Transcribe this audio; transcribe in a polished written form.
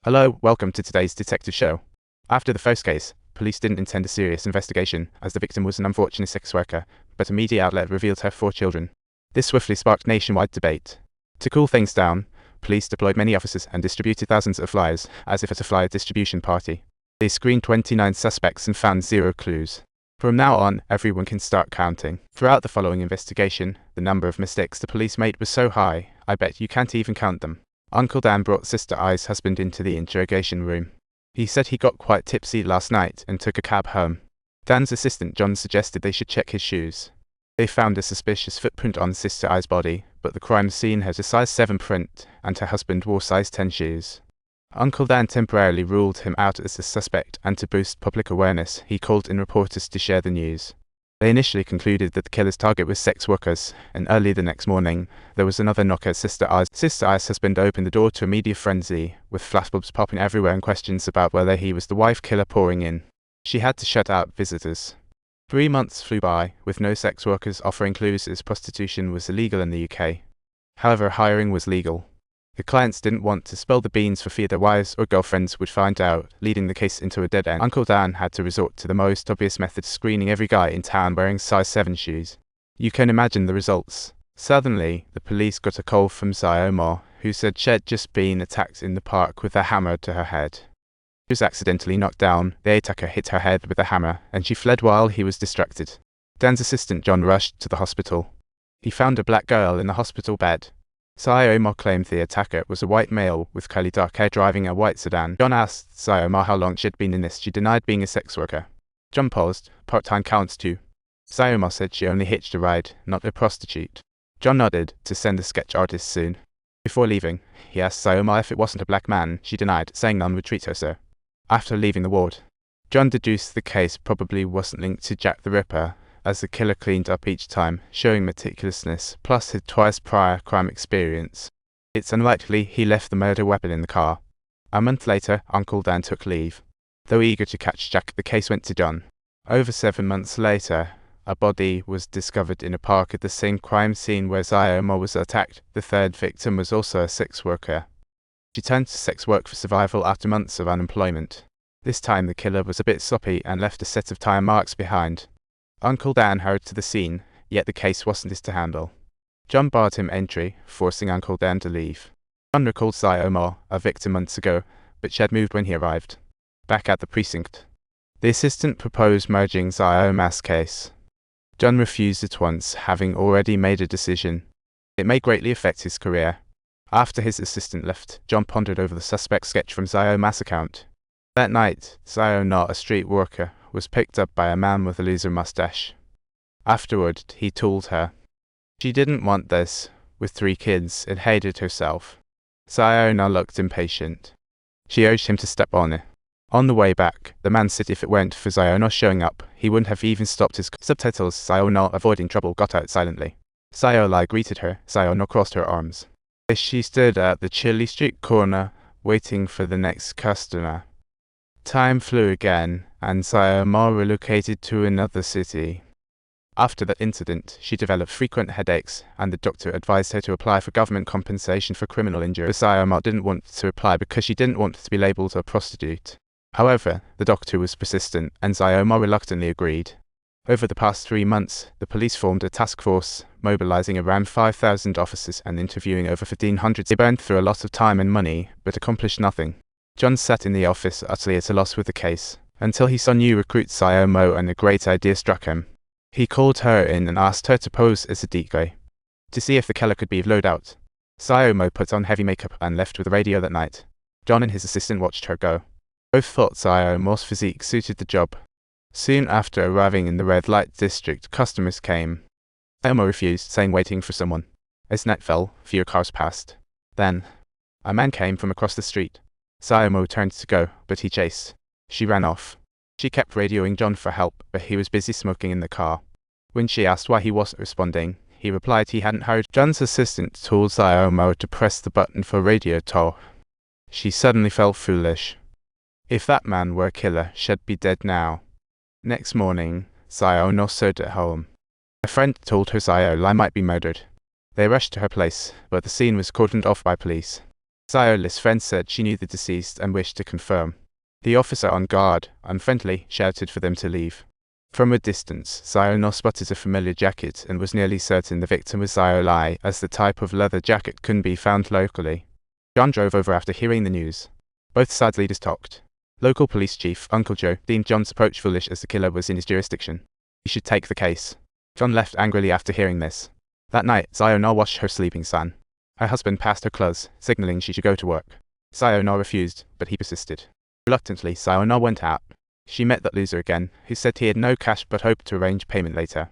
Hello, welcome to today's detective show. After the first case, police didn't intend a serious investigation as the victim was an unfortunate sex worker, but a media outlet revealed her 4 children. This swiftly sparked nationwide debate. To cool things down, police deployed many officers and distributed thousands of flyers, as if at a flyer distribution party. They screened 29 suspects and found 0 clues. From now on, everyone can start counting. Throughout the following investigation, the number of mistakes the police made was so high, I bet you can't even count them. Uncle Dan brought Sister I's husband into the interrogation room. He said he got quite tipsy last night and took a cab home. Dan's assistant John suggested they should check his shoes. They found a suspicious footprint on Sister I's body, but the crime scene has a size 7 print, and her husband wore size 10 shoes. Uncle Dan temporarily ruled him out as a suspect, and to boost public awareness, he called in reporters to share the news. They initially concluded that the killer's target was sex workers, and early the next morning, there was another knock at Sister I's. Sister I's husband opened the door to a media frenzy, with flashbulbs popping everywhere and questions about whether he was the wife killer pouring in. She had to shut out visitors. 3 months flew by, with no sex workers offering clues as prostitution was illegal in the UK. However, hiring was legal. The clients didn't want to spill the beans for fear their wives or girlfriends would find out, leading the case into a dead end. Uncle Dan had to resort to the most obvious method, screening every guy in town wearing size 7 shoes. You can imagine the results. Suddenly, the police got a call from Xioma, who said she'd just been attacked in the park with a hammer to her head. She was accidentally knocked down, the attacker hit her head with a hammer, and she fled while he was distracted. Dan's assistant John rushed to the hospital. He found a black girl in the hospital bed. Xioma claimed the attacker was a white male with curly dark hair driving a white sedan. John asked Xioma how long she'd been in this. She denied being a sex worker. John paused. Part-time counts too. Xioma said she only hitched a ride, not a prostitute. John nodded to send the sketch artist soon. Before leaving, he asked Xioma if it wasn't a black man. She denied, saying none would treat her so. After leaving the ward, John deduced the case probably wasn't linked to Jack the Ripper, as the killer cleaned up each time, showing meticulousness, plus his twice prior crime experience. It's unlikely he left the murder weapon in the car. A month later, Uncle Dan took leave. Though eager to catch Jack, the case went to John. Over 7 months later, a body was discovered in a park at the same crime scene where Xioma was attacked. The third victim was also a sex worker. She turned to sex work for survival after months of unemployment. This time the killer was a bit sloppy and left a set of tire marks behind. Uncle Dan hurried to the scene, yet the case wasn't his to handle. John barred him entry, forcing Uncle Dan to leave. John recalled Xioma, a victim months ago, but she had moved when he arrived. Back at the precinct, the assistant proposed merging Xioma's case. John refused at once, having already made a decision. It may greatly affect his career. After his assistant left, John pondered over the suspect's sketch from Xioma's account. That night, Xioma, a street worker, was picked up by a man with a loser mustache. Afterward, he told her she didn't want this, with 3 kids, and hated herself. Xioma looked impatient. She urged him to step on it. On the way back, the man said if it weren't for Xioma showing up, he wouldn't have even stopped his subtitles. Xioma, avoiding trouble, got out silently. Xioma greeted her. Xioma crossed her arms. She stood at the chilly street corner, waiting for the next customer. Time flew again, and Xioma relocated to another city. After that incident, she developed frequent headaches, and the doctor advised her to apply for government compensation for criminal injury. But Xioma didn't want to apply because she didn't want to be labelled a prostitute. However, the doctor was persistent, and Xioma reluctantly agreed. Over the past 3 months, the police formed a task force, mobilizing around 5,000 officers and interviewing over 1,500. They burned through a lot of time and money, but accomplished nothing. John sat in the office utterly at a loss with the case, until he saw new recruit Xioma and a great idea struck him. He called her in and asked her to pose as a decoy, to see if the killer could be lured out. Xioma put on heavy makeup and left with the radio that night. John and his assistant watched her go. Both thought Xioma's physique suited the job. Soon after arriving in the red light district, customers came. Xioma refused, saying waiting for someone. As night fell, fewer cars passed. Then, a man came from across the street. Xioma turned to go, but he chased. She ran off. She kept radioing John for help, but he was busy smoking in the car. When she asked why he wasn't responding, he replied he hadn't heard. John's assistant told Xioma to press the button for radio talk. She suddenly felt foolish. If that man were a killer, she'd be dead now. Next morning, Xioma sat at home. A friend told her Xioma might be murdered. They rushed to her place, but the scene was cordoned off by police. Xiaoli's friend said she knew the deceased and wished to confirm. The officer on guard, unfriendly, shouted for them to leave. From a distance, Xiao spotted a familiar jacket and was nearly certain the victim was Xiao, as the type of leather jacket couldn't be found locally. John drove over after hearing the news. Both sides leaders talked. Local police chief, Uncle Joe, deemed John's approach foolish as the killer was in his jurisdiction. He should take the case. John left angrily after hearing this. That night, Xiao watched her sleeping son. Her husband passed her clothes, signaling she should go to work. Xiao refused, but he persisted. Reluctantly, Xiao went out. She met that loser again, who said he had no cash but hoped to arrange payment later.